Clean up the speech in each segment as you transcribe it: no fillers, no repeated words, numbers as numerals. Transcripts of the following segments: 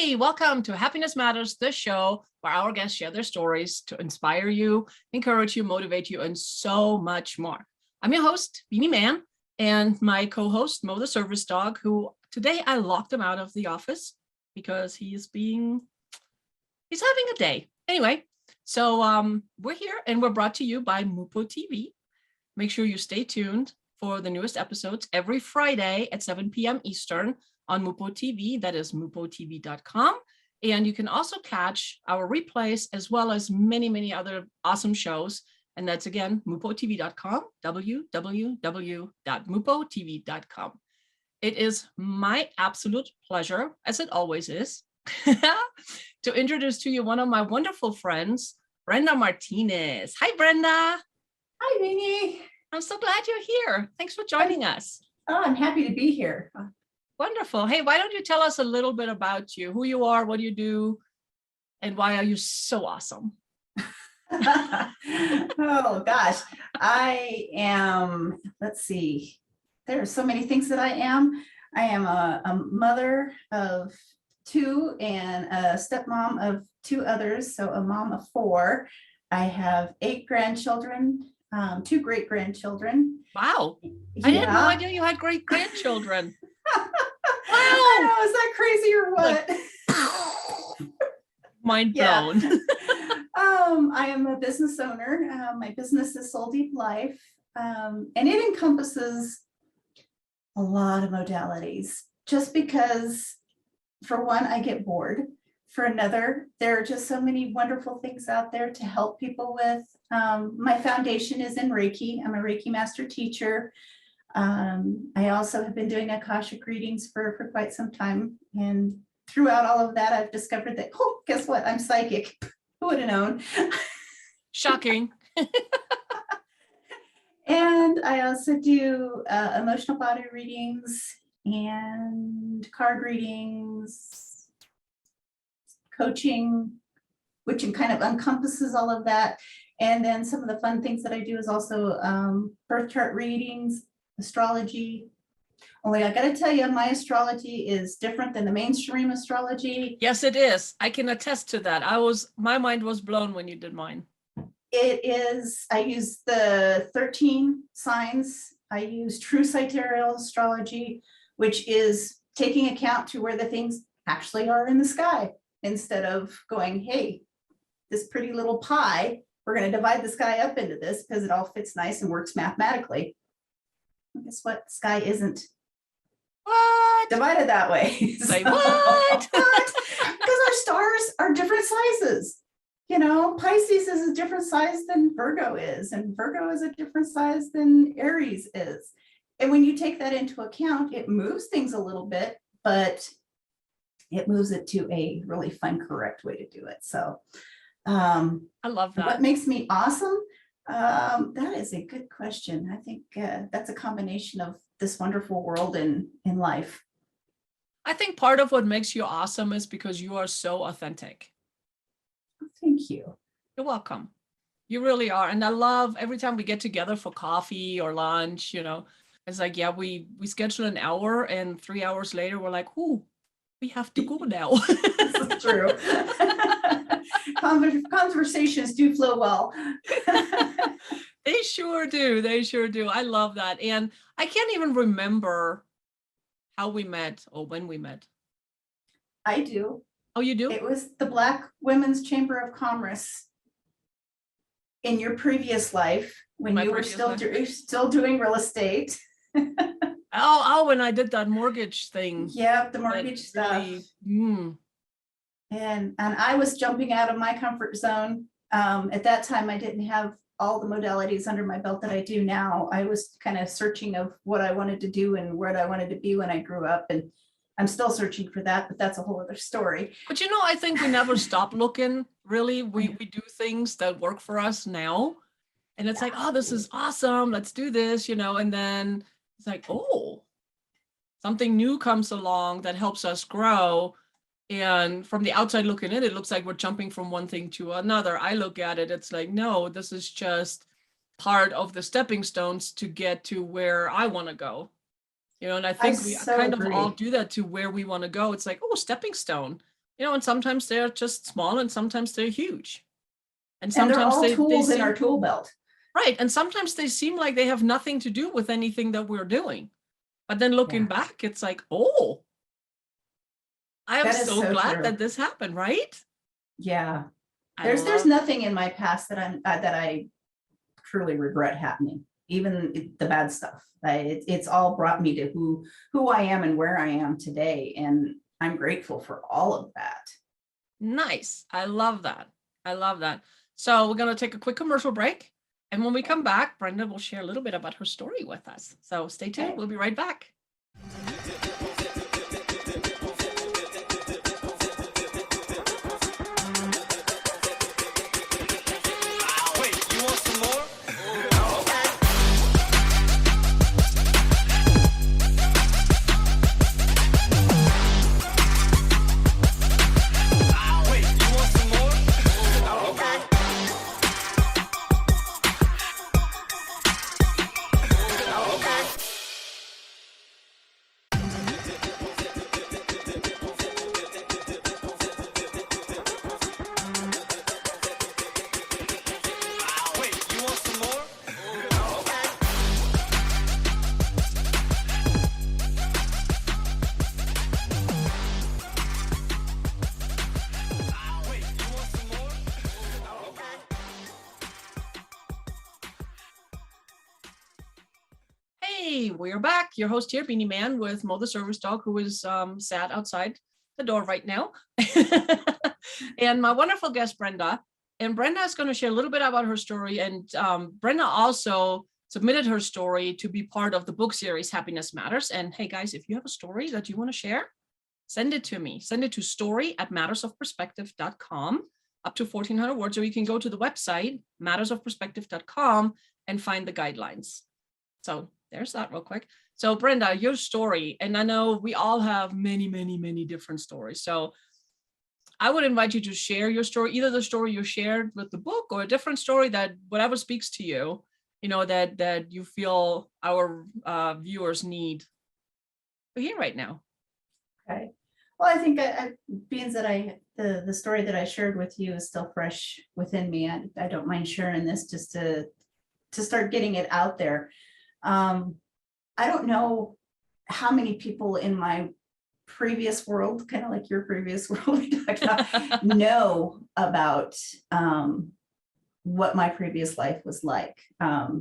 Hey, welcome to Happiness Matters, the show where our guests share their stories to inspire you, encourage you, motivate you, and so much more. I'm your host, Beanie Man, and my co-host, Mo the Service Dog, who today I locked him out of the office because he's having a day. Anyway, so we're here and we're brought to you by Mupo TV. Make sure you stay tuned for the newest episodes every Friday at 7 p.m. Eastern on Mupo TV. That is mupotv.com. And you can also catch our replays as well as many, many other awesome shows. And that's again, mupotv.com, www.mupotv.com. It is my absolute pleasure, as it always is, to introduce to you one of my wonderful friends, Brenda Martinez. Hi, Brenda. Hi, Beanie. I'm so glad you're here. Thanks for joining us. Oh, I'm happy to be here. Wonderful. Hey, why don't you tell us a little bit about you, who you are, what do you do, and why are you so awesome? Oh, gosh. I am, let's see, there are so many things that I am. I am a mother of two and a stepmom of two others, so a mom of four. I have 8 grandchildren, 2 great-grandchildren. Wow. I had no idea you had great-grandchildren. Wow. I know, is that crazy or what? Mind blown. I am a business owner. My business is Soul Deep Life, and it encompasses a lot of modalities. Just because, for one, I get bored. For another, there are just so many wonderful things out there to help people with. My foundation is in Reiki. I'm a Reiki master teacher. I also have been doing Akashic readings for quite some time. And throughout all of that, I've discovered that, oh, guess what? I'm psychic. Who would have known? Shocking. And I also do emotional body readings and card readings, coaching, which kind of encompasses all of that. And then some of the fun things that I do is also birth chart readings, astrology. Only I got to tell you, my astrology is different than the mainstream astrology. Yes, it is. I can attest to that. My mind was blown when you did mine. It is, I use the 13 signs. I use true sidereal astrology, which is taking account to where the things actually are in the sky, instead of going, hey, this pretty little pie, we're going to divide the sky up into this because it all fits nice and works mathematically. Guess what? Sky isn't divided that way. Say what? Because our stars are different sizes. You know, Pisces is a different size than Virgo is, and Virgo is a different size than Aries is. And when you take that into account, it moves things a little bit, but it moves it to a really fun, correct way to do it. So I love that. What makes me awesome? That is a good question. I think that's a combination of this wonderful world in life. I think part of what makes you awesome is because you are so authentic. Thank you. You're welcome. You really are. And I love every time we get together for coffee or lunch, it's like, yeah, we schedule an hour and 3 hours later, we're like, ooh, we have to go now. This is true. Conversations do flow well. They sure do. They sure do. I love that. And I can't even remember how we met or when we met. I do. Oh, you do? It was the Black Women's Chamber of Commerce in your previous life when you were still doing real estate. When I did that mortgage thing. Yeah, the mortgage stuff. Really, And I was jumping out of my comfort zone. At that time, I didn't have all the modalities under my belt that I do now. I was kind of searching of what I wanted to do and where I wanted to be when I grew up. And I'm still searching for that, but that's a whole other story. But I think we never stop looking, really. We do things that work for us now. And it's like, oh, this is awesome. Let's do this, and then it's like, oh, something new comes along that helps us grow. And from the outside looking in, it looks like we're jumping from one thing to another. I look at it, it's like, no, this is just part of the stepping stones to get to where I want to go. And I think we kind of all do that to where we want to go. It's like, oh, stepping stone. and sometimes they're just small and sometimes they're huge. And And they're sometimes all they tools in seem, our tool belt. right. And sometimes they seem like they have nothing to do with anything that we're doing. But then looking back, it's like, oh, I am That is so so glad true. that this happened, right? Yeah. I There's love nothing in my past that I truly regret happening, even the bad stuff. It's all brought me to who I am and where I am today. And I'm grateful for all of that. Nice. I love that. I love that. So we're going to take a quick commercial break. And when we come back, Brenda will share a little bit about her story with us. So stay tuned. Okay. We'll be right back. Hey, we're back. Your host here, Beanie Man, with Mo the service dog, who is sat outside the door right now. And my wonderful guest, Brenda. And Brenda is going to share a little bit about her story. And Brenda also submitted her story to be part of the book series, Happiness Matters. And hey, guys, if you have a story that you want to share, send it to me. Send it to story@mattersofperspective.com, up to 1,400 words, or you can go to the website, mattersofperspective.com, and find the guidelines. So there's that real quick. So Brenda, your story, and I know we all have many, many, many different stories. So I would invite you to share your story, either the story you shared with the book or a different story that whatever speaks to you, that you feel our viewers need to hear right now. Okay. Well, I think being that the story that I shared with you is still fresh within me. I don't mind sharing this just to start getting it out there. I don't know how many people in my previous world, kind of like your previous world we talked about, know about what my previous life was like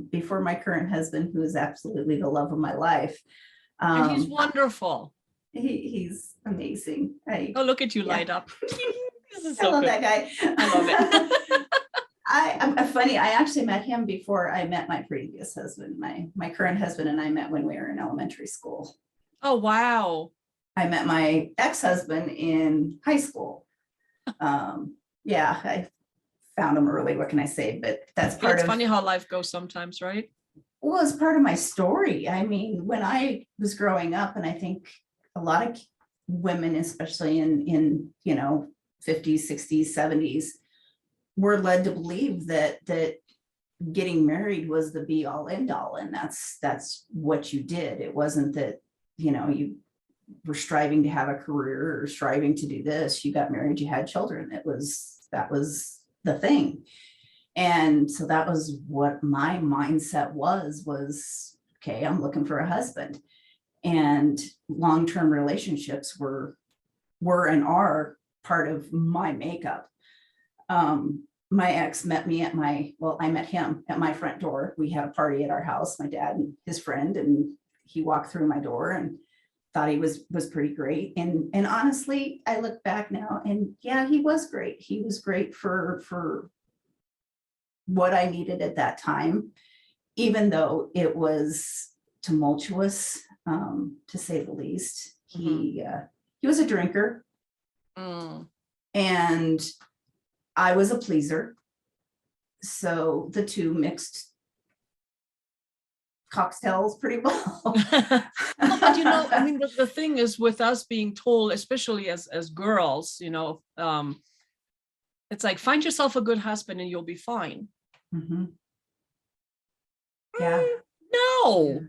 before my current husband, who is absolutely the love of my life. And he's wonderful. He's amazing. Oh, look at you light up. This is so I love good. that guy. I love it. I'm funny. I actually met him before I met my previous husband. My current husband and I met when we were in elementary school. Oh, wow. I met my ex-husband in high school. Yeah, I found him early. What can I say? But that's part of. It's funny how life goes sometimes, right? Well, it's part of my story. I mean, when I was growing up, and I think a lot of women, especially in 50s, 60s, 70s, were led to believe that getting married was the be all end all, and that's what you did. It wasn't that you were striving to have a career or striving to do this. You got married, you had children. That was the thing. And so that was what my mindset was okay, I'm looking for a husband. And long-term relationships were and are part of my makeup. My ex met me I met him at my front door. We had a party at our house, my dad and his friend, and he walked through my door and thought he was pretty great. And honestly, I look back now and yeah, he was great. He was great for what I needed at that time, even though it was tumultuous, to say the least. He was a drinker. And I was a pleaser. So the two mixed cocktails pretty well. But I mean, the thing is with us being told, especially as girls, it's like, find yourself a good husband and you'll be fine. Mm-hmm. Yeah. No.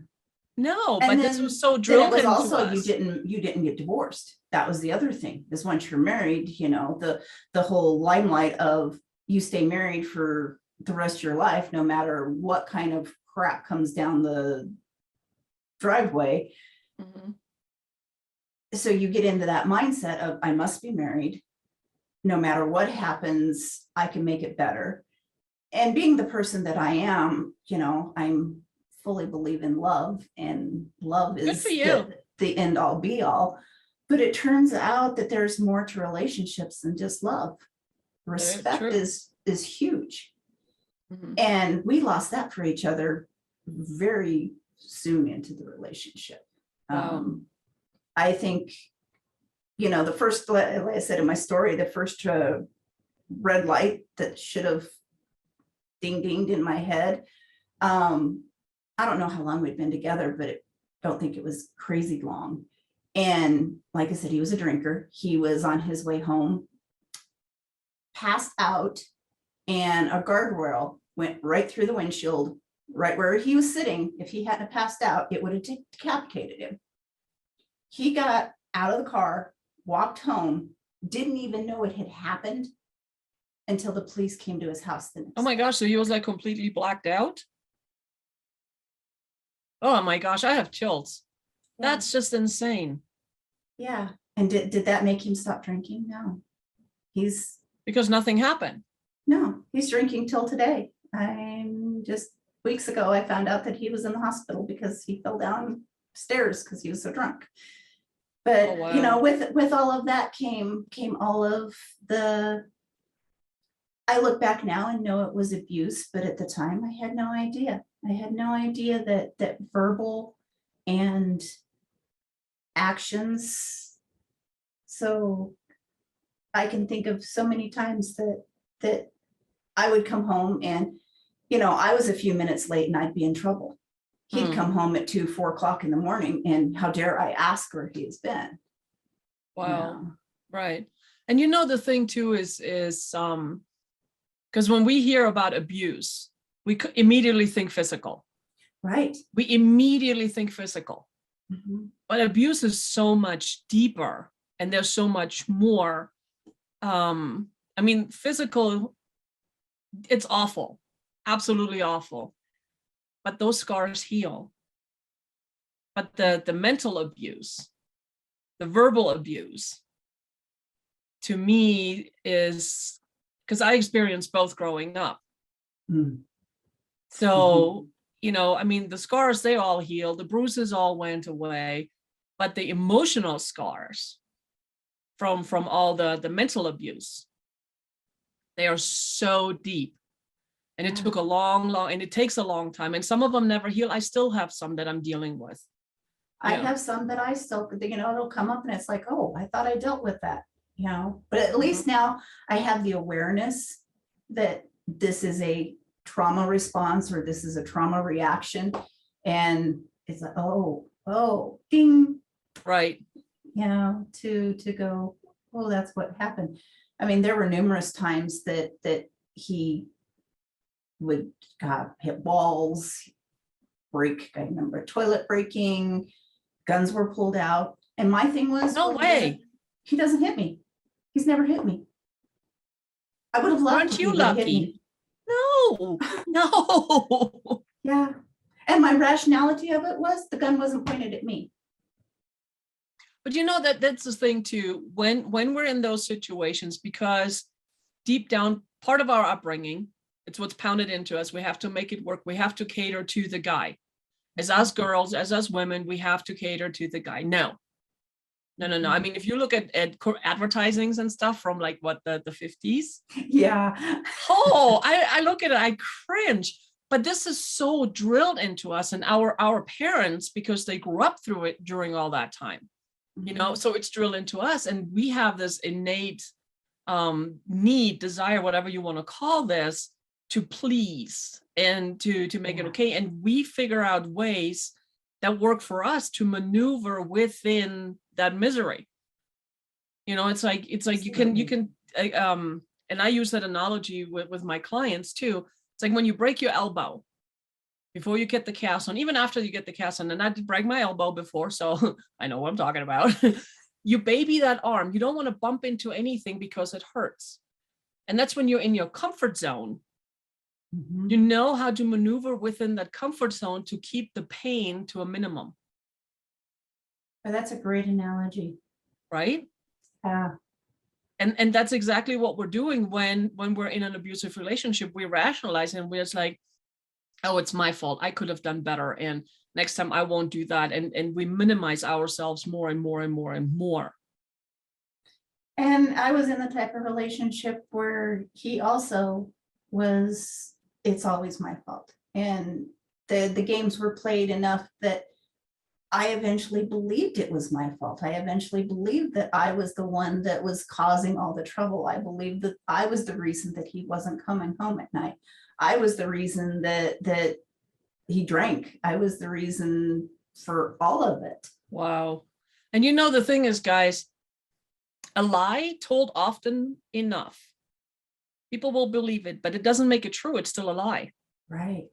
No, And but this then, was so then it drilled was into also us. you didn't get divorced. That was the other thing, is once you're married, you know, the whole limelight of you stay married for the rest of your life, no matter what kind of crap comes down the driveway. Mhm. So you get into that mindset of, I must be married. No matter what happens, I can make it better. And being the person that I am, you know, I'm fully believe in love, and love Good for is you. the end all be all. But it turns out that there's more to relationships than just love. Respect True. is huge. Mhm. And we lost that for each other very soon into the relationship. Wow. I think, you know, the first, like I said in my story, the first red light that should have ding dinged in my head. I don't know how long we'd been together, but don't think it was crazy long. And like I said, he was a drinker. He was on his way home, passed out, and a guardrail went right through the windshield, right where he was sitting. If he hadn't passed out, it would have decapitated him. He got out of the car, walked home, didn't even know it had happened until the police came to his house the next Oh my day. gosh, so he was like completely blacked out? Oh my gosh, I have chills. Yeah. That's just insane. Yeah. And did that make him stop drinking? No. He's Because nothing happened. no, he's drinking till today. I'm just weeks ago, I found out that he was in the hospital because he fell downstairs because he was so drunk. But Oh, wow. you know, with all of that came all of the, I look back now and know it was abuse, but at the time I had no idea. I had no idea that verbal and actions. So I can think of so many times that I would come home and, you know, I was a few minutes late and I'd be in trouble. He'd come home at 2, 4 o'clock in the morning, and how dare I ask where he has been? Wow. Yeah. Right. And you know, the thing too is because when we hear about abuse, we immediately think physical. Right. We immediately think physical. Mhm. But abuse is so much deeper, and there's so much more. I mean, physical, it's awful, absolutely awful. But those scars heal. But the mental abuse, the verbal abuse, to me is, because I experienced both growing up. Mm. So, you know, I mean, the scars, they all healed, the bruises all went away, but the emotional scars from all the mental abuse, they are so deep. And it Yeah. took a and it takes a long time. And some of them never heal. I still have some that I'm dealing with. I Yeah. have some that I still, you know, it'll come up and it's like, oh, I thought I dealt with that, you know, but at least now I have the awareness that this is a trauma response or this is a trauma reaction. And it's like, oh, ding, Right. you know, to go, oh, that's what happened. I mean, there were numerous times that he would hit walls, break, I remember toilet breaking, guns were pulled out. And my thing was, No well, way. he doesn't hit me. He's never hit me. I would have loved Aren't if he you would have hit lucky? me. No, no. Yeah. And my rationality of it was the gun wasn't pointed at me. But you know, that's the thing too, when we're in those situations, because deep down, part of our upbringing, it's what's pounded into us. We have to make it work. We have to cater to the guy. As us girls, as us women, we have to cater to the guy. No. I mean, if you look at advertisings and stuff from like what the 50s. Yeah. Oh, I look at it, I cringe. But this is so drilled into us and our parents, because they grew up through it during all that time. You know, so it's drilled into us, and we have this innate need, desire, whatever you want to call this, to please and to make it okay. And we figure out ways that work for us to maneuver within that misery. You know, it's like you can and I use that analogy with my clients too. It's like when you break your elbow, before you get the cast on, even after you get the cast on, and I did break my elbow before, so I know what I'm talking about. You baby that arm. You don't want to bump into anything because it hurts. And that's when you're in your comfort zone. Mhm. You know how to maneuver within that comfort zone to keep the pain to a minimum. But that's a great analogy. Right? Yeah. And that's exactly what we're doing when we're in an abusive relationship. We rationalize and we're just like, oh, it's my fault. I could have done better. And next time I won't do that. And we minimize ourselves more and more and more and more. And I was in the type of relationship where he also was, it's always my fault. And the games were played enough that I eventually believed it was my fault. I eventually believed that I was the one that was causing all the trouble. I believed that I was the reason that he wasn't coming home at night. I was the reason that he drank. I was the reason for all of it. Wow. And you know, the thing is, guys, a lie told often enough, people will believe it, but it doesn't make it true. It's still a lie. Right.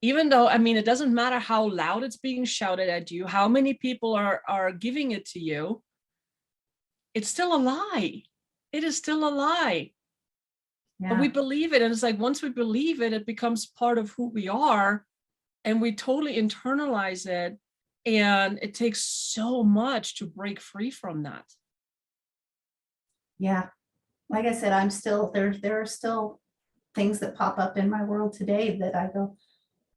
Even though, I mean, it doesn't matter how loud it's being shouted at you, how many people are giving it to you. It's still a lie. It is still a lie. Yeah. But we believe it. And it's like, once we believe it, it becomes part of who we are. And we totally internalize it. And it takes so much to break free from that. Yeah. Like I said, I'm still there are still things that pop up in my world today that I go,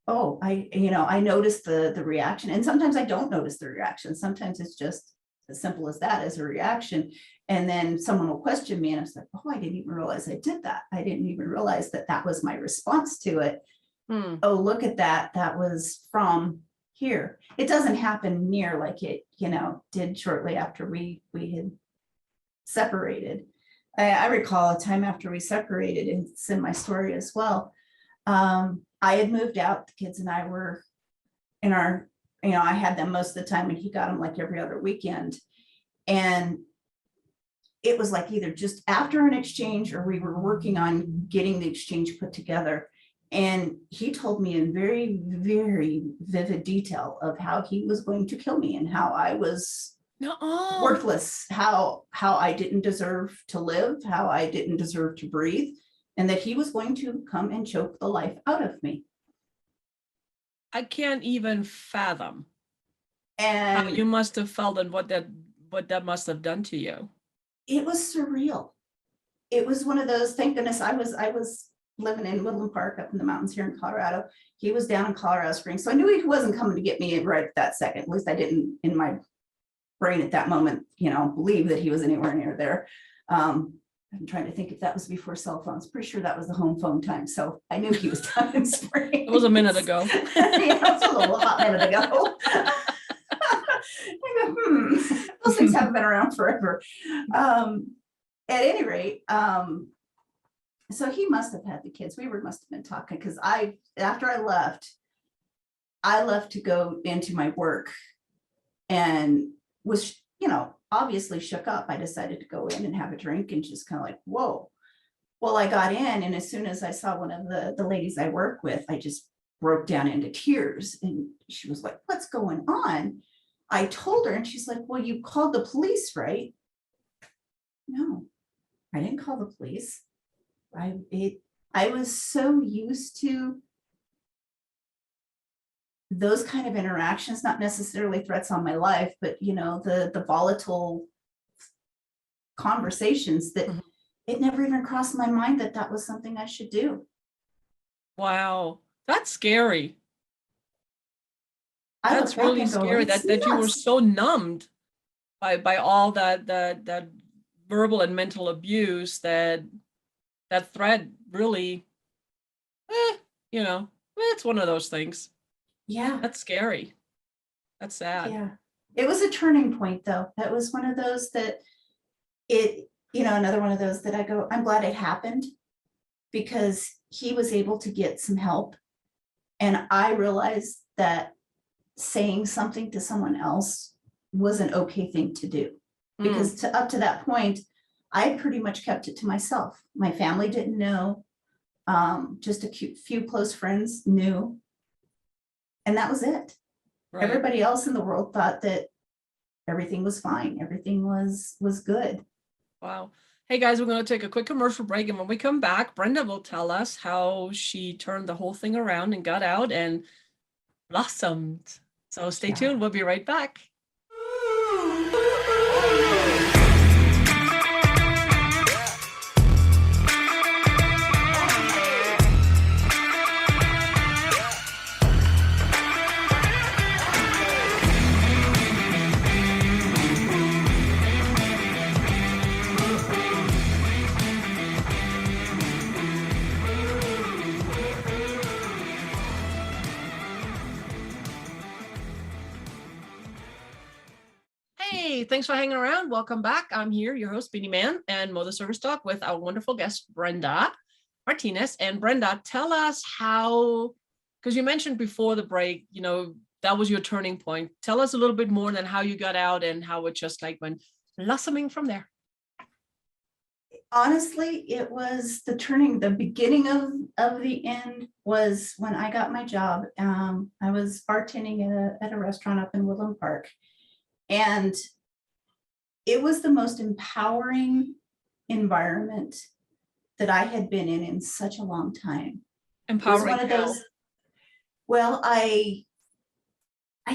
oh, I notice the reaction. And sometimes I don't notice the reaction. Sometimes it's just as simple as that, as a reaction. And then someone will question me and I'm like, oh, I didn't even realize I did that. I didn't even realize that that was my response to it. Oh, look at that. That was from here. It doesn't happen near like it, did shortly after we had separated. I recall a time after we separated, and it's in my story as well. I had moved out, the kids and I were in our, I had them most of the time and he got them like every other weekend. And it was like either just after an exchange or we were working on getting the exchange put together. And he told me in very, very vivid detail of how he was going to kill me and how I was worthless, how I didn't deserve to live, how I didn't deserve to breathe, and that he was going to come and choke the life out of me. I can't even fathom And how you must have felt and what that must have done to you. It was surreal. It was one of those, thank goodness I was living in Woodland Park up in the mountains here in Colorado. He was down in Colorado Springs. So I knew he wasn't coming to get me right at that second. At least I didn't in my brain at that moment, believe that he was anywhere near there. I'm trying to think if that was before cell phones. Pretty sure that was the home phone time. So I knew he was down in Springs. It was a minute ago. Yeah, it was a little hot minute ago. I go, those things haven't been around forever. At any rate, so he must have had the kids. We must have been talking because after I left to go into my work and was, obviously shook up. I decided to go in and have a drink and just kind of like, whoa. Well, I got in and as soon as I saw one of the ladies I work with, I just broke down into tears and she was like, what's going on? I told her and she's like, well, you called the police, right? No, I didn't call the police. I was so used to those kind of interactions, not necessarily threats on my life, but the volatile conversations that it never even crossed my mind that that was something I should do. Wow, that's scary. That's really scary that you were so numbed by all that verbal and mental abuse that threat really, it's one of those things. Yeah. That's scary. That's sad. Yeah. It was a turning point though. That was one of those that another one of those that I go, I'm glad it happened because he was able to get some help. And I realized that saying something to someone else was an okay thing to do because up to that point, I had pretty much kept it to myself. My family didn't know. Just a few close friends knew. And that was it. Right. Everybody else in the world thought that everything was fine. Everything was good. Wow. Hey guys, we're going to take a quick commercial break. And when we come back, Brenda will tell us how she turned the whole thing around and got out and blossomed. So stay tuned. We'll be right back. Hey, thanks for hanging around. Welcome back. I'm here, your host, Beanie Man, and Mother Service Talk with our wonderful guest, Brenda Martinez. And Brenda, tell us how, because you mentioned before the break, that was your turning point. Tell us a little bit more than how you got out and how it just like went blossoming from there. Honestly, it was the beginning of the end was when I got my job. I was bartending at a restaurant up in Woodland Park. And it was the most empowering environment that I had been in such a long time. Empowering. It was one of those, well, I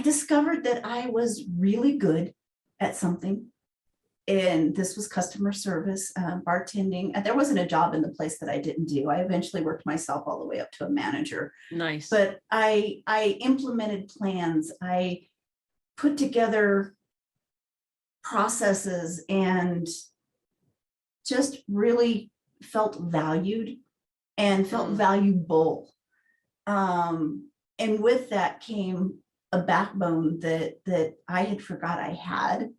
discovered that I was really good at something. And this was customer service, bartending. There wasn't a job in the place that I didn't do. I eventually worked myself all the way up to a manager. Nice. But I implemented plans. I put together processes and just really felt valued and felt valuable. And with that came a backbone that I had forgot I had.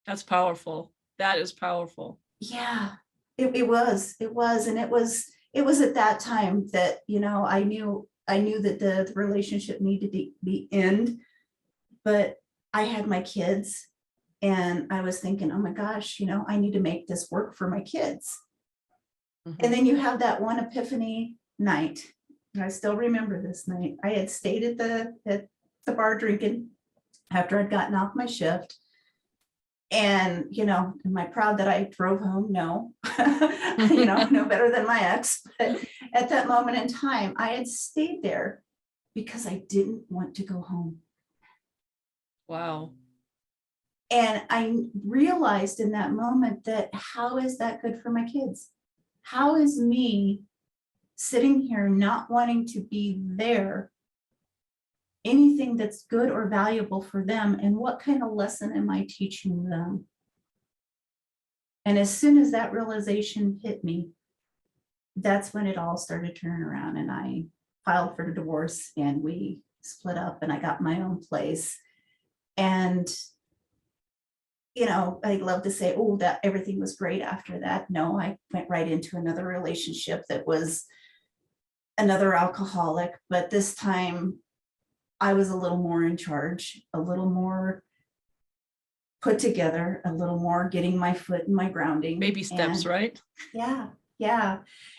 That's powerful. That is powerful. Yeah, it was. And it was at that time that, I knew that the relationship needed to be end, but I had my kids. And I was thinking, oh my gosh, I need to make this work for my kids. Mm-hmm. And then you have that one epiphany night. And I still remember this night. I had stayed at the bar drinking after I'd gotten off my shift. And, am I proud that I drove home? No, no better than my ex. But at that moment in time, I had stayed there because I didn't want to go home. Wow. And I realized in that moment that how is that good for my kids? How is me sitting here not wanting to be there anything that's good or valuable for them? And what kind of lesson am I teaching them? And as soon as that realization hit me, that's when it all started turning around. And I filed for the divorce and we split up and I got my own place. And I'd love to say, oh, that everything was great after that. No, I went right into another relationship that was another alcoholic, but this time I was a little more in charge, a little more put together, a little more getting my foot in my grounding. Baby steps, right? Yeah.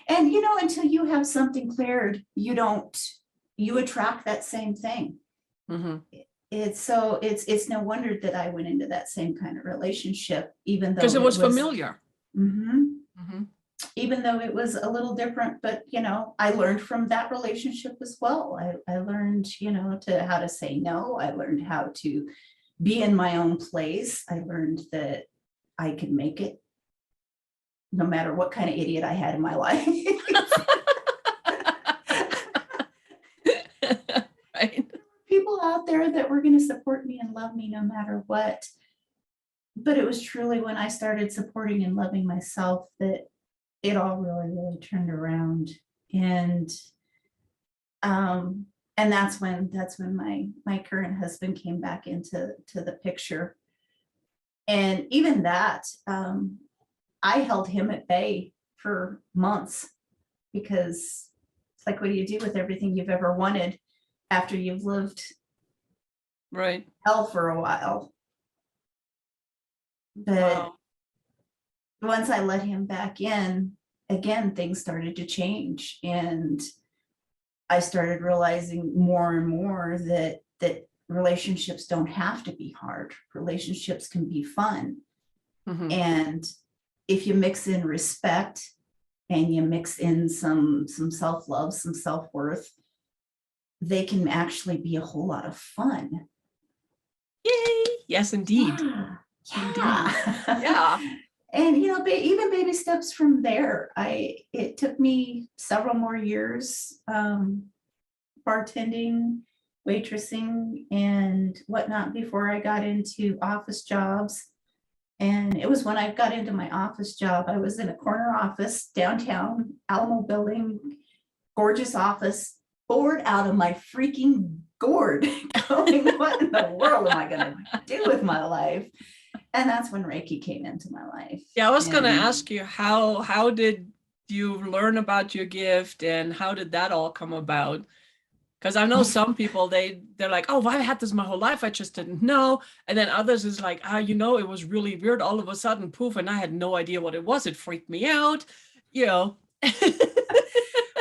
And, until you have something cleared, you attract that same thing. Mm-hmm. It's no wonder that I went into that same kind of relationship, even though because it was familiar. Mm-hmm, mm-hmm. Even though it was a little different, but I learned from that relationship as well. I learned, how to say no. I learned how to be in my own place. I learned that I could make it no matter what kind of idiot I had in my life. Right. People out there that were going to support me and love me no matter what. But it was truly when I started supporting and loving myself that it all really, really turned around. And that's when my current husband came back into the picture. And even that, I held him at bay for months because it's like, what do you do with everything you've ever wanted after you've lived hell for a while? But once I let him back in, again, things started to change. And I started realizing more and more that relationships don't have to be hard. Relationships can be fun. Mhm. And if you mix in respect and you mix in some self-love, some self-worth, they can actually be a whole lot of fun. Yay! Yes, indeed. Yeah. Indeed. Yeah. Yeah. And even baby steps from there. It took me several more years, bartending, waitressing, and whatnot before I got into office jobs. And it was when I got into my office job, I was in a corner office downtown, Alamo Building, gorgeous office, bored out of my freaking gourd, going, what in the world am I going to do with my life? And that's when Reiki came into my life. Yeah, I was going to And ask you, how did you learn about your gift, and how did that all come about? Because I know some people, they're like, oh, I had this my whole life, I just didn't know. And then others is like, it was really weird. All of a sudden, poof, and I had no idea what it was. It freaked me out, you know.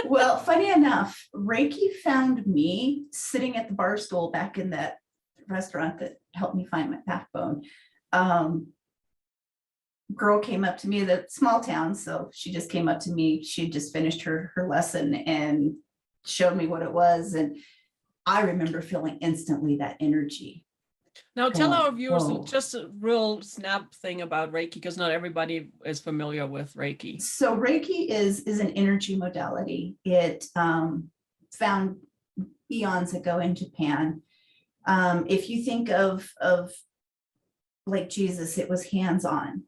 well, funny enough, Reiki found me sitting at the bar stool back in that restaurant that helped me find my backbone. Girl came up to me, the small town, so she just came up to me. She had just finished her lesson and showed me what it was, and I remember feeling instantly that energy. Now tell our viewers Whoa. just a real snap thing about Reiki, because not everybody is familiar with Reiki. So Reiki is an energy modality. It found eons ago in Japan. If you think of like Jesus, it was hands-on.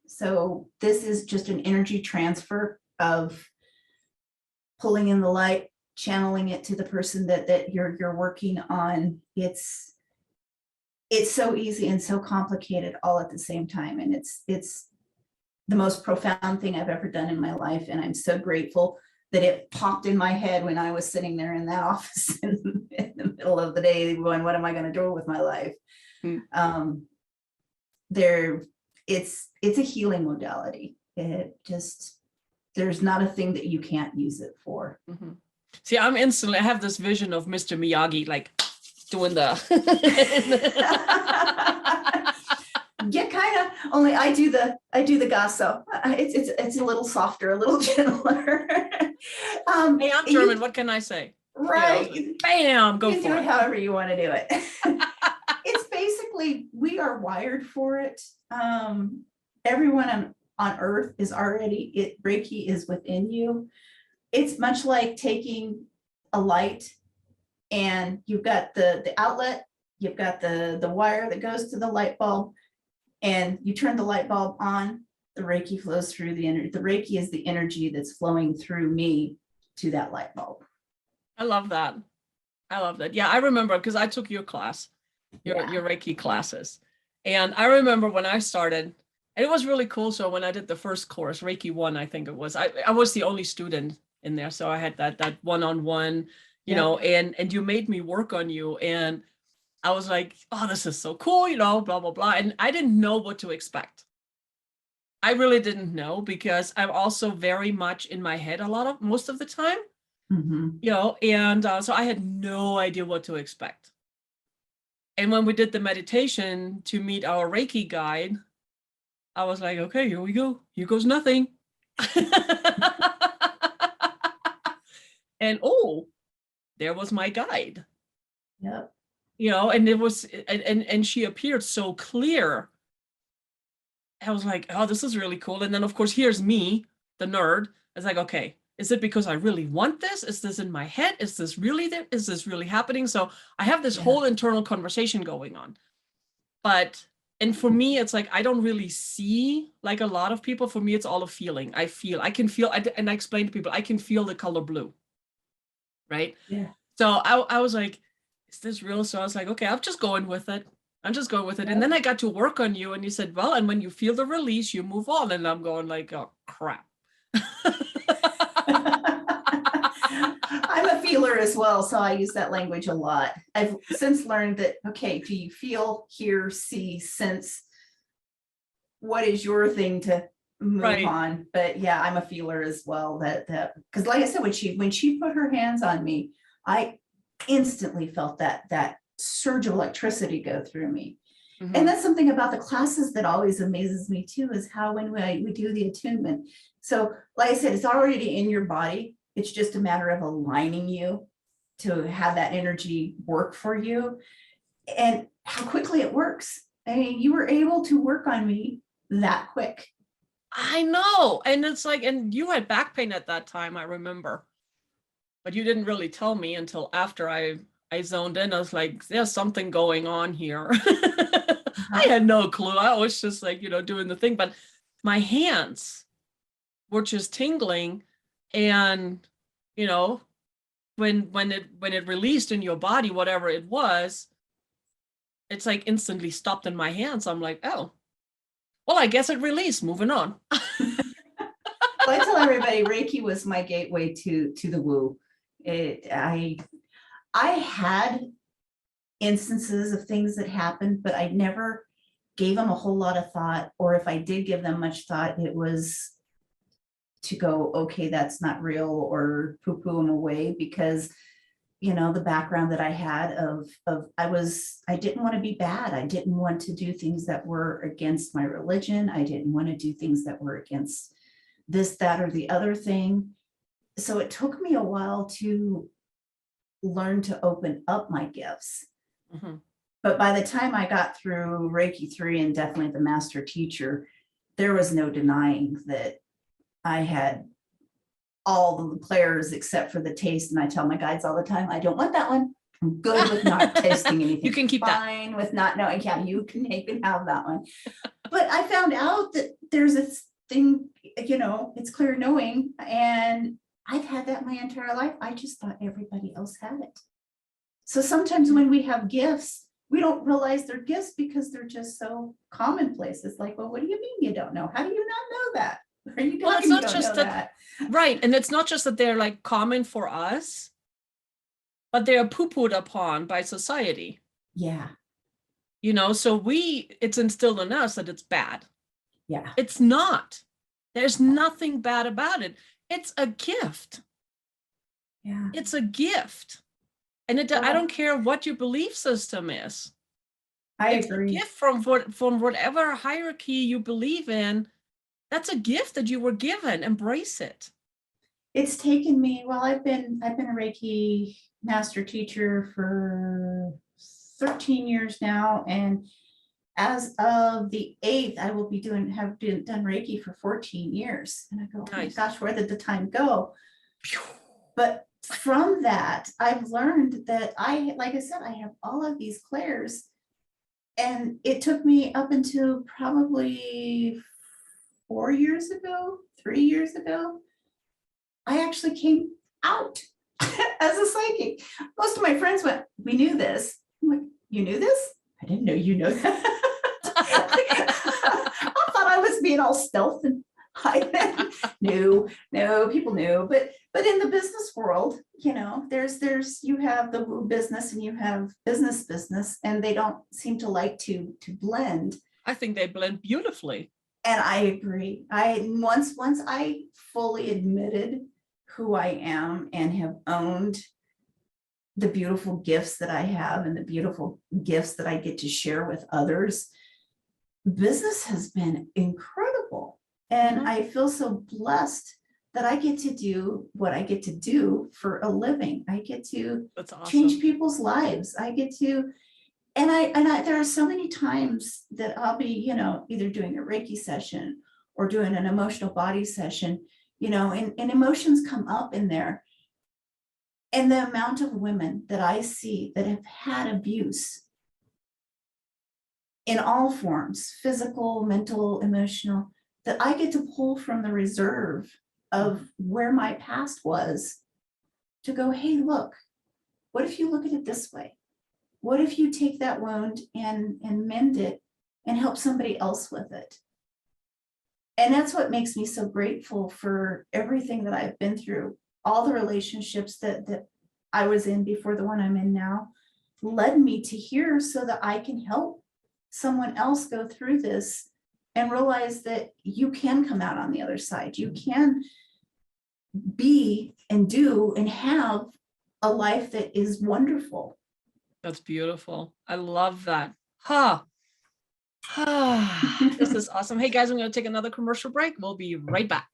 So this is just an energy transfer of pulling in the light, channeling it to the person that you're working on. It's so easy and so complicated all at the same time. And it's the most profound thing I've ever done in my life. And I'm so grateful that it popped in my head when I was sitting there in that office in the middle of the day going, what am I going to do with my life? It's a healing modality. There's not a thing that you can't use it for. Mm-hmm. See, I have this vision of Mr. Miyagi, like doing the yeah, kind of, only I do the gasso. It's a little softer, a little gentler. Hey, I'm German, what can I say? Right. You know, bam, go you for do it. it however you want to do it. It's basically, we are wired for it. Everyone on earth is already, Reiki is within you. It's much like taking a light, and you've got the outlet, you've got the wire that goes to the light bulb, and you turn the light bulb on, the Reiki flows through the energy. The Reiki is the energy that's flowing through me to that light bulb. I love that. Yeah, I remember, because I took your class, your Reiki classes. And I remember when I started, and it was really cool. So when I did the first course, Reiki 1, I think it was, I was the only student in there. So I had that one-on-one, you know, and you made me work on you. And I was like, oh, this is so cool, you know, blah, blah, blah. And I didn't know what to expect. I really didn't know, because I'm also very much in my head most of the time, you know, and so I had no idea what to expect. And when we did the meditation to meet our Reiki guide, I was like, okay, here we go. Here goes nothing. And there was my guide. Yep. You know, and it was, and she appeared so clear. I was like, oh, this is really cool. And then of course, here's me, the nerd. It's like, okay, is it because I really want this? Is this in my head? Is this really there? Is this really happening? So I have this whole internal conversation going on. And for me, it's like, I don't really see like a lot of people. For me, it's all a feeling. I can feel, and I explain to people, I can feel the color blue. Right? Yeah. So I was like, is this real? So I was like, okay, I'm just going with it. And then I got to work on you, and you said, well, and when you feel the release, you move on. And I'm going like, oh, crap. I'm a feeler as well, so I use that language a lot. I've since learned that, okay, do you feel, hear, see, sense? What is your thing to move on? But yeah, I'm a feeler as well. That because like I said, when she put her hands on me, I instantly felt that surge of electricity go through me. Mhm. And that's something about the classes that always amazes me too, is how when we do the attunement. So like I said, it's already in your body. It's just a matter of aligning you to have that energy work for you, and how quickly it works. I mean, you were able to work on me that quick. I know. And it's like, and you had back pain at that time, I remember. But you didn't really tell me until after I zoned in. I was like, there's something going on here. I had no clue. I was just like, doing the thing. But my hands were just tingling. And, when it released in your body, whatever it was, it's like instantly stopped in my hands. I'm like, oh, well, I guess it released. Moving on. I tell everybody Reiki was my gateway to the woo. I had instances of things that happened, but I never gave them a whole lot of thought, or if I did give them much thought, it was to go, okay, that's not real, or poo-poo them away, because the background that I had of I didn't want to be bad. I didn't want to do things that were against my religion. I didn't want to do things that were against this, that, or the other thing. So it took me a while to learn to open up my gifts. Mm-hmm. But by the time I got through Reiki 3 and definitely the master teacher, there was no denying that I had all the players except for the taste. And I tell my guides all the time, I don't want that one. I'm good with not tasting anything. You can keep that. Fine with not knowing. Yeah, you can have that one. But I found out that there's a thing, it's clear knowing. And I've had that my entire life. I just thought everybody else had it. So sometimes when we have gifts, we don't realize they're gifts because they're just so commonplace. It's like, well, what do you mean you don't know? How do you not know that? Are you Well, it's not just that, right? And it's not just that they're like common for us, but they are poo-pooed upon by society. Yeah. So it's instilled in us that it's bad. Yeah. It's not. There's nothing bad about it. It's a gift. Yeah. It's a gift. And I don't care what your belief system is. It's agree. A gift from whatever hierarchy you believe in. That's a gift that you were given. Embrace it. It's taken me, I've been a Reiki master teacher for 13 years now. And as of the 8th, I will be done Reiki for 14 years. And I go, nice. Oh my gosh, where did the time go? But from that, I've learned that like I said, I have all of these clairs. And it took me up until probably 4 years ago, 3 years ago, I actually came out as a psychic. Most of my friends went, we knew this. I'm like, you knew this? I didn't know you know that. I thought I was being all stealth and hiding. No, people knew. But in the business world, there's you have the woo business and you have business, and they don't seem to like to blend. I think they blend beautifully. And I agree. Once I fully admitted who I am and have owned the beautiful gifts that I have and the beautiful gifts that I get to share with others, business has been incredible. And I feel so blessed that I get to do what I get to do for a living. I get to change people's lives. I get to, and I there are so many times that I'll be, either doing a Reiki session or doing an emotional body session, and emotions come up in there. And the amount of women that I see that have had abuse in all forms, physical, mental, emotional, that I get to pull from the reserve of where my past was to go, hey, look, what if you look at it this way? What if you take that wound and mend it and help somebody else with it? And that's what makes me so grateful for everything that I've been through. All the relationships that I was in before the one I'm in now led me to here so that I can help someone else go through this and realize that you can come out on the other side. You can be and do and have a life that is wonderful. That's beautiful. I love that. Huh. This is awesome. Hey guys, I'm going to take another commercial break. We'll be right back.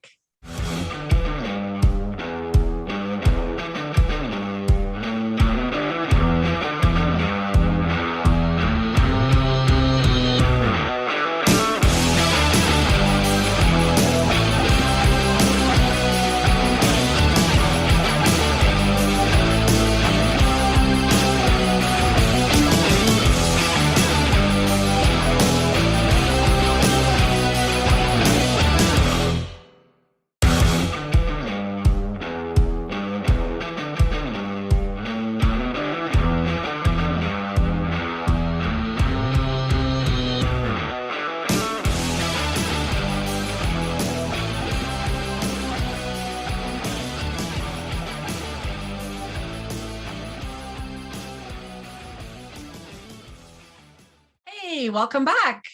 Hey, welcome back.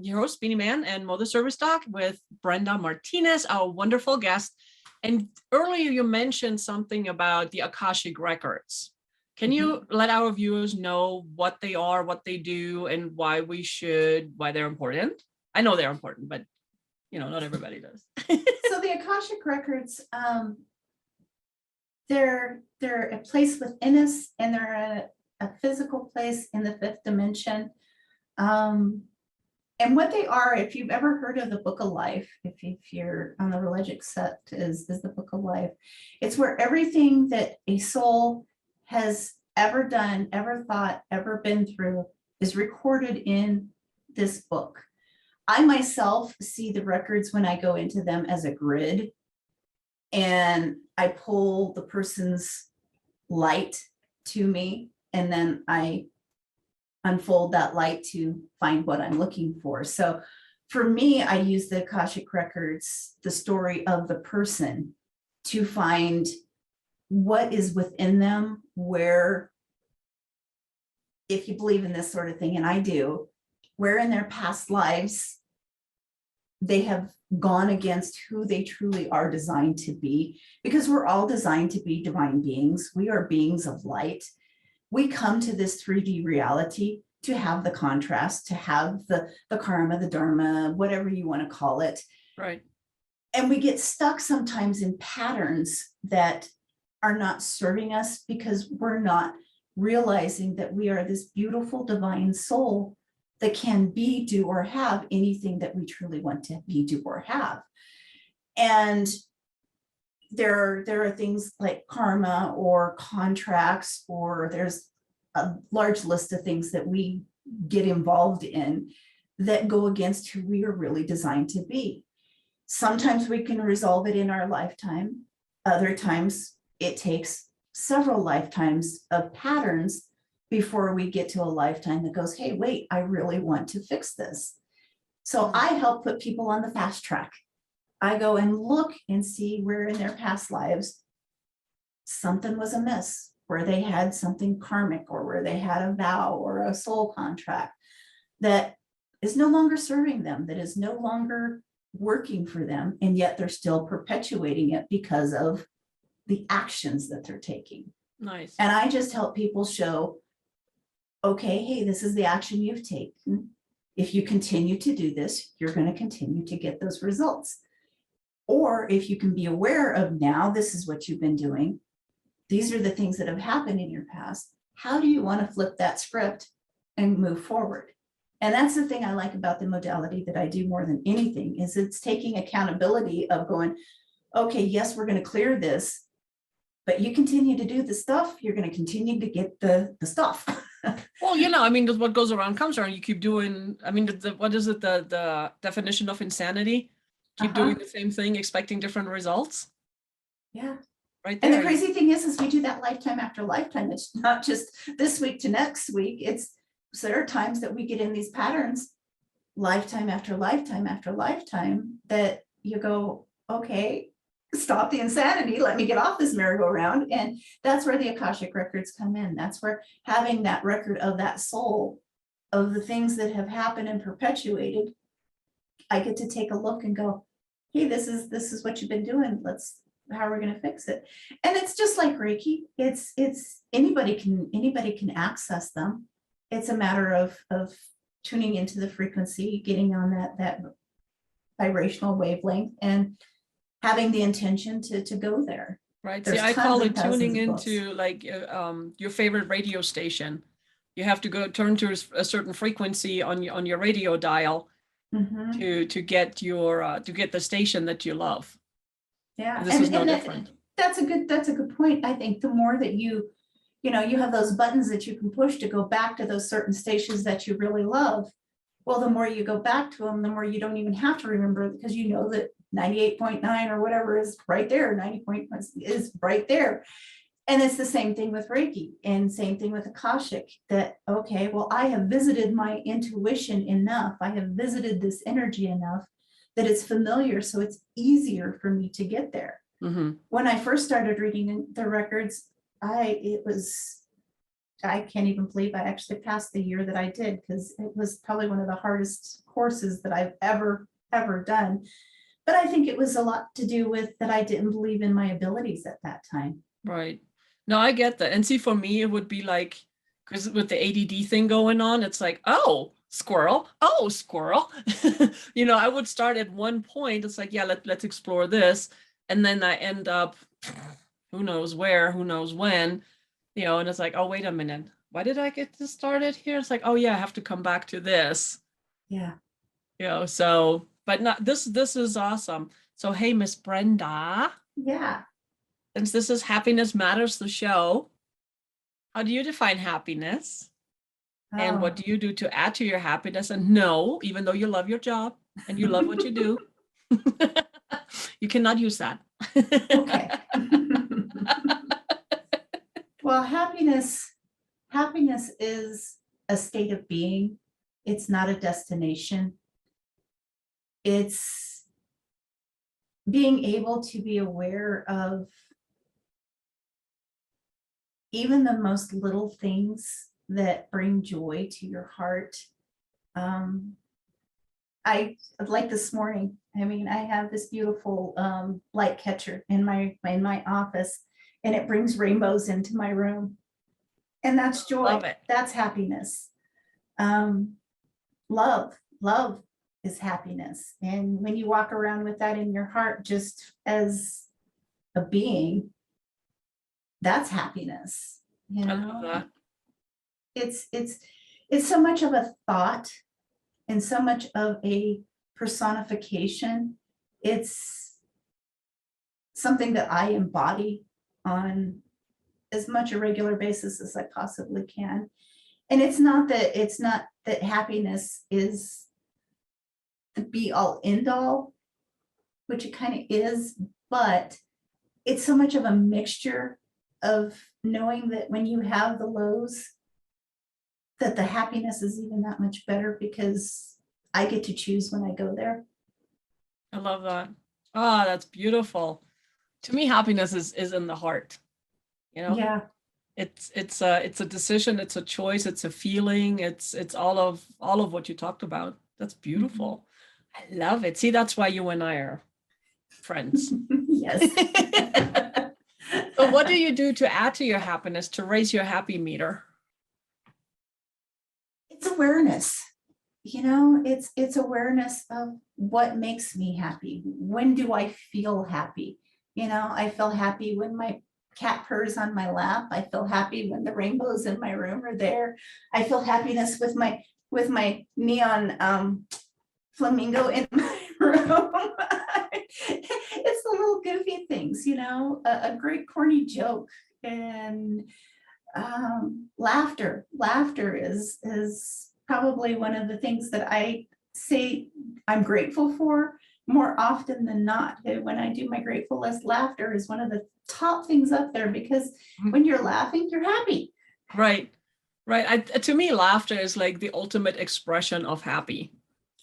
Your host, Beanie Man and Mother Service Doc with Brenda Martinez, our wonderful guest. And earlier you mentioned something about the Akashic Records. Can you let our viewers know what they are, what they do, and why they're important? I know they're important, but not everybody does. So the Akashic Records, they're a place within us, and they're a physical place in the fifth dimension. And what they are, if you've ever heard of the Book of Life, if you're on the religious sect, is the Book of Life. It's where everything that a soul has ever done, ever thought, ever been through is recorded in this book. I myself see the records when I go into them as a grid, and I pull the person's light to me, and then I unfold that light to find what I'm looking for. So for me, I use the Akashic Records, the story of the person, to find what is within them, where, if you believe in this sort of thing, and I do, where in their past lives they have gone against who they truly are designed to be, because we're all designed to be divine beings. We are beings of light. We come to this 3D reality to have the contrast, to have the karma, the dharma, whatever you want to call it. Right. And we get stuck sometimes in patterns that are not serving us, because we're not realizing that we are this beautiful divine soul that can be, do, or have anything that we truly want to be, do, or have. And there are things like karma or contracts, or there's a large list of things that we get involved in that go against who we are really designed to be. Sometimes we can resolve it in our lifetime. Other times it takes several lifetimes of patterns before we get to a lifetime that goes, hey, wait, I really want to fix this. So I help put people on the fast track. I go and look and see where in their past lives something was amiss, where they had something karmic, or where they had a vow or a soul contract that is no longer serving them, that is no longer working for them, and yet they're still perpetuating it because of the actions that they're taking. Nice. And I just help people show, okay, hey, this is the action you've taken. If you continue to do this, you're going to continue to get those results. Or if you can be aware of, now this is what you've been doing, these are the things that have happened in your past, how do you want to flip that script and move forward? And that's the thing I like about the modality that I do more than anything, is it's taking accountability of going, okay, yes, we're going to clear this, but you continue to do the stuff, you're going to continue to get the stuff. Well, I mean, what goes around comes around. You keep doing, I mean, what is it, the definition of insanity? Keep doing the same thing, expecting different results. Yeah. Right there. And the crazy thing is we do that lifetime after lifetime. It's not just this week to next week. So there are times that we get in these patterns, lifetime after lifetime after lifetime, that you go, okay, stop the insanity. Let me get off this merry-go-round. And that's where the Akashic Records come in. That's where having that record of that soul, of the things that have happened and perpetuated, I get to take a look and go, hey, this is what you've been doing. Let's are we going to fix it? And it's just like Reiki. It's anybody can access them. It's a matter of tuning into the frequency, getting on that vibrational wavelength, and having the intention to go there. Right. There's See, I tons call and it tuning thousands of books. into like your favorite radio station. You have to go turn to a certain frequency on your radio dial Mhm. to get your to get the station that you love. Yeah, And this is no and different. that's a good point. I think the more that you have those buttons that you can push to go back to those certain stations that you really love. Well, the more you go back to them, the more you don't even have to remember, because you know that 98.9 or whatever is right there, 90 is right there. And it's the same thing with Reiki, and same thing with Akashic, that, okay, well, I have visited my intuition enough. I have visited this energy enough that it's familiar. So it's easier for me to get there. Mm-hmm. When I first started reading the records, I can't even believe I actually passed the year that I did, because it was probably one of the hardest courses that I've ever done. But I think it was a lot to do with that I didn't believe in my abilities at that time. Right. No, I get that. And see, for me, it would be like, because with the ADD thing going on, it's like, oh, squirrel. Oh, squirrel. I would start at one point. It's like, yeah, let's explore this. And then I end up, who knows where, who knows when, and it's like, oh, wait a minute. Why did I get this started here? It's like, oh, yeah, I have to come back to this. Yeah. So, but not this is awesome. So, hey, Miss Brenda. Yeah. Since this is Happiness Matters, the show, how do you define happiness? And what do you do to add to your happiness? And no, even though you love your job and you love what you do, you cannot use that. Okay. Well, happiness is a state of being. It's not a destination. It's being able to be aware of even the most little things that bring joy to your heart. I like this morning. I mean, I have this beautiful light catcher in my office, and it brings rainbows into my room, and that's joy. Love it. That's happiness. Love is happiness, and when you walk around with that in your heart, just as a being, that's happiness. I love that. It's so much of a thought and so much of a personification. It's something that I embody on as much a regular basis as I possibly can. And it's not that happiness is the be all end all, which it kind of is, but it's so much of a mixture of knowing that when you have the lows, that the happiness is even that much better, because I get to choose when I go there. I love that. Ah, that's beautiful. To me, happiness is in the heart. Yeah. It's a decision, it's a choice, it's a feeling, it's all of what you talked about. That's beautiful. I love it. See, that's why you and I are friends. Yes. So what do you do to add to your happiness, to raise your happy meter? It's awareness. It's awareness of what makes me happy. When do I feel happy? I feel happy when my cat purrs on my lap. I feel happy when the rainbows in my room are there. I feel happiness with my neon flamingo in my room. It's the little goofy things, a great corny joke, and laughter. Laughter is probably one of the things that I say I'm grateful for more often than not. When I do my grateful list, laughter is one of the top things up there, because when you're laughing, you're happy. Right. To me, laughter is like the ultimate expression of happy.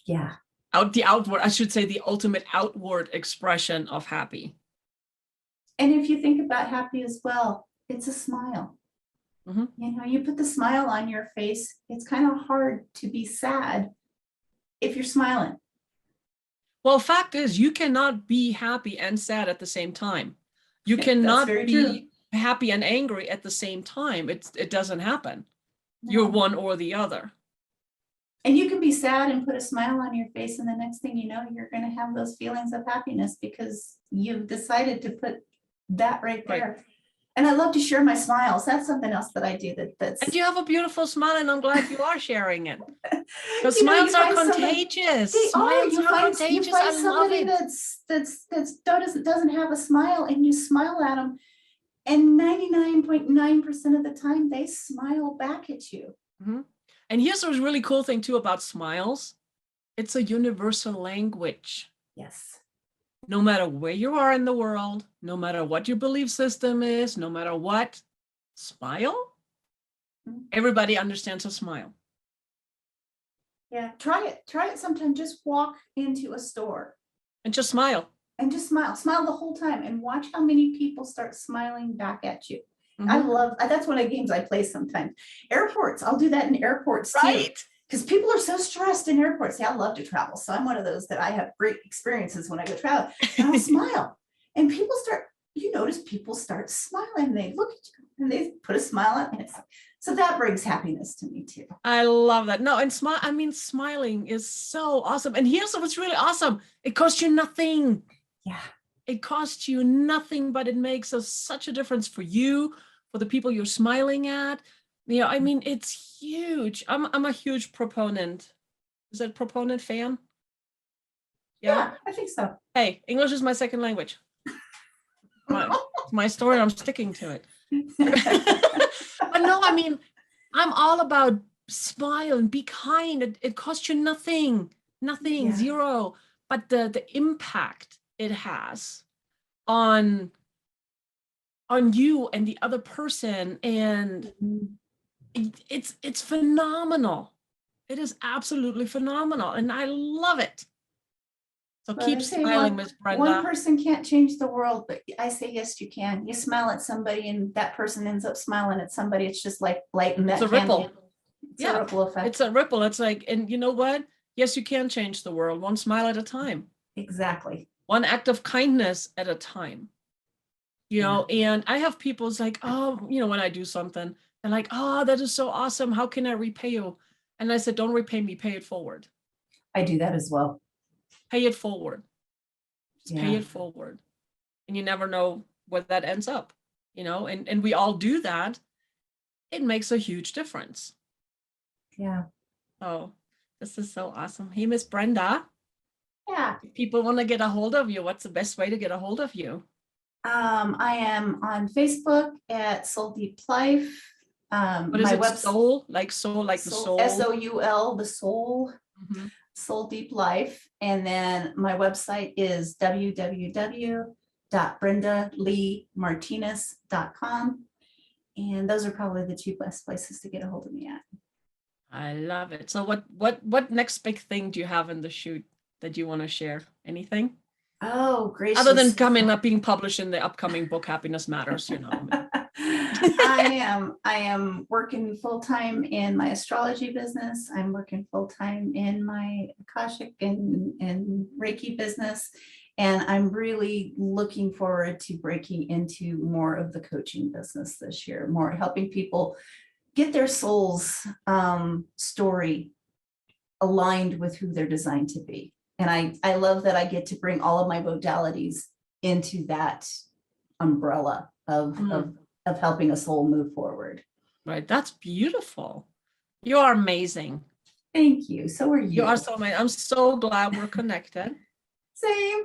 Yeah. The ultimate outward expression of happy. And if you think about happy as well, it's a smile. Mm-hmm. You put the smile on your face. It's kind of hard to be sad if you're smiling. Well, fact is, you cannot be happy and sad at the same time. You That's cannot very be true. happy and angry at the same time. It doesn't happen. You're No. one or the other. And you can be sad and put a smile on your face, and the next thing you know, you're going to have those feelings of happiness because you've decided to put that right Right. there. And I love to share my smiles. That's something else that I do. That's And you have a beautiful smile, and I'm glad you are sharing it. Because you know, smiles you are find somebody. contagious. They are. Smiles You are find contagious. I love somebody it. that's doesn't have a smile, and you smile at them, and 99.9% of the time they smile back at you. Mhm. And here's a really cool thing too about smiles. It's a universal language. Yes. No matter where you are in the world, no matter what your belief system is, no matter what, smile. Mhm. Everybody understands a smile. Yeah. Try it. Try it sometime. Just walk into a store And just smile. and just smile. Smile the whole time and watch how many people start smiling back at you. I Mhm. love that's one of the games I play sometimes. Airports, I'll do that in airports too. Right. Because people are so stressed in airports. See, I love to travel. So I'm one of those that I have great experiences when I go travel. And I'll smile. And people start, you notice people start smiling. They look at you and they put a smile on. And so that brings happiness to me too. I love that. No, and smiling is so awesome. And here's what's really awesome. It costs you nothing. Yeah. It costs you nothing, but it makes such a difference for you, for the people you're smiling at. I mean, it's huge. I'm a huge proponent. Is that proponent fan? Yeah, I think so. Hey, English is my second language. My story, I'm sticking to it. But no, I mean, I'm all about smile and be kind. It costs you nothing, Yeah. zero. But the impact it has on you and the other person, and Mhm. it's phenomenal. It is absolutely phenomenal, and I love it. So Well, they keep say smiling, Miss one Brenda. person can't change the world, but I say yes, you can. You smile at somebody, and that person ends up smiling at somebody. It's just like lighting It's that a candle. ripple. It's a ripple effect. It's a ripple. It's like, and you know what? Yes, you can change the world one smile at a time, Exactly. one act of kindness at a time. And I have people's like, oh, when I do something, they're like, oh, that is so awesome. How can I repay you? And I said, don't repay me, pay it forward. I do that as well. Pay it forward. Just pay Yeah. it forward. And you never know where that ends up, and we all do that. It makes a huge difference. Yeah. Oh, this is so awesome. Hey, Miss Brenda. Yeah. If people want to get a hold of you, what's the best way to get a hold of you? I am on Facebook at Soul Deep Life. What is My it? website, Soul, like the soul. SOUL, the soul, Mhm. Soul Deep Life. And then my website is www.brendaleemartinez.com. And those are probably the two best places to get a hold of me at. I love it. So what next big thing do you have in the shoot that you want to share? Anything? Oh, gracious. Other than coming up, being published in the upcoming book, Happiness Matters, I am working full-time in my astrology business. I'm working full-time in my Akashic and Reiki business. And I'm really looking forward to breaking into more of the coaching business this year, more helping people get their soul's story aligned with who they're designed to be. And I love that I get to bring all of my modalities into that umbrella of helping a soul move forward. Right. That's beautiful. You are amazing. Thank you. So are you. You are so amazing. I'm so glad we're connected. Same.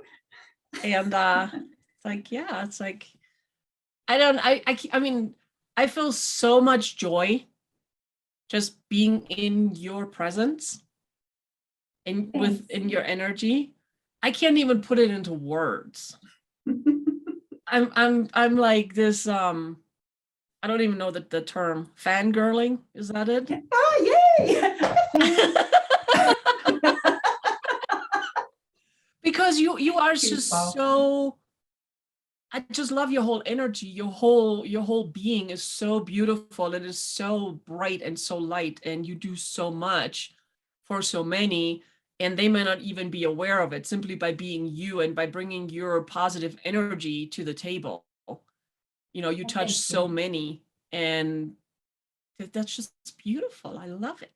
And it's like, yeah, it's like, I mean, I feel so much joy just being in your presence and within your energy. I can't even put it into words. I'm like this, I don't even know the term, fangirling, is that it? Oh, yay! Because you are just so, I just love your whole energy. Your whole being is so beautiful. It is so bright and so light, and you do so much for so many, and they may not even be aware of it simply by being you and by bringing your positive energy to the table. you know, you Well, touch thank so you. many, and that's just beautiful. I love it.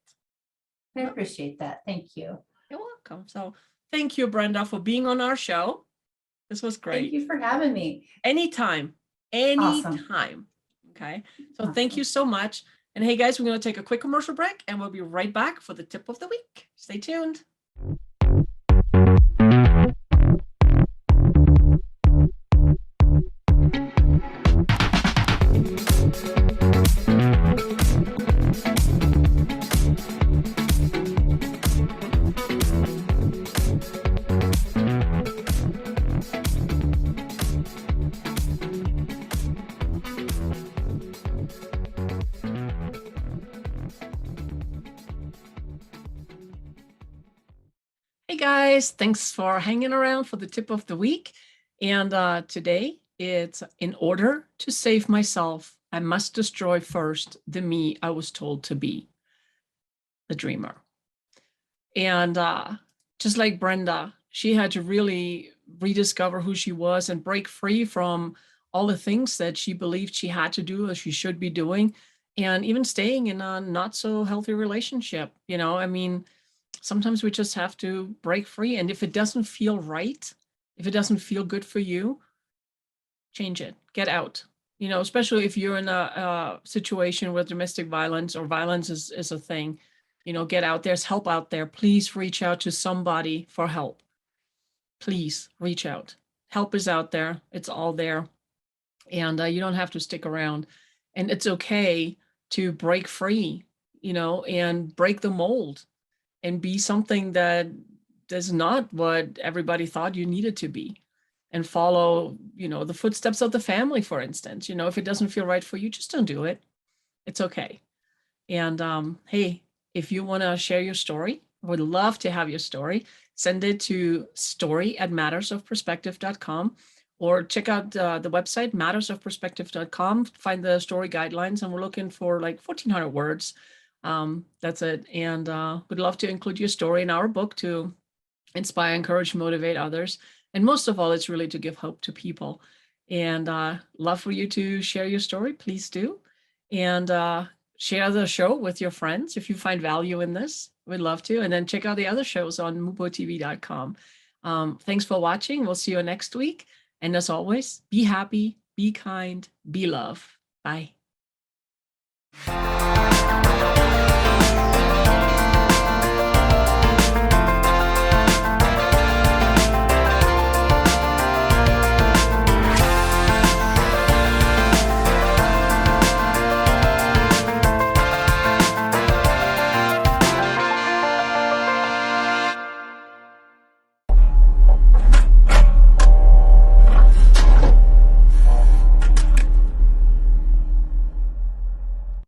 I appreciate that. Thank you. You're welcome. So thank you, Brenda, for being on our show. This was Thank great. you for having me. Anytime, Awesome. anytime. Okay. So thank you Awesome. so much. And hey, guys, we're going to take a quick commercial break and we'll be right back for the tip of the week. Stay tuned. Hey guys, thanks for hanging around for the tip of the week. And today it's in order to save myself, I must destroy first the me I was told to be, the dreamer. And just like Brenda, she had to really rediscover who she was and break free from all the things that she believed she had to do or she should be doing, and even staying in a not so healthy relationship. You know, I mean, sometimes we just have to break free. And if it doesn't feel right, if it doesn't feel good for you, change it, get out. You know, especially if you're in a situation where domestic violence or violence is a thing, you know, get out. There's help out there. Please reach out to somebody for help. Please reach out. Help is out there. It's all there. And you don't have to stick around. And it's okay to break free, you know, and break the mold and be something that is not what everybody thought you needed to be, and follow, you know, the footsteps of the family, for instance. You know, if it doesn't feel right for you, just don't do it. It's okay. And hey, if you want to share your story, I would love to have your story. Send it to story@mattersofperspective.com, or check out the website mattersofperspective.com, find the story guidelines, and we're looking for like 1,400 words. That's it. And we'd love to include your story in our book to inspire, encourage, motivate others. And most of all, it's really to give hope to people. And love for you to share your story. Please do. And share the show with your friends if you find value in this. We'd love to. And then check out the other shows on mupotv.com. Thanks for watching. We'll see you next week. And as always, be happy, be kind, be love. Bye.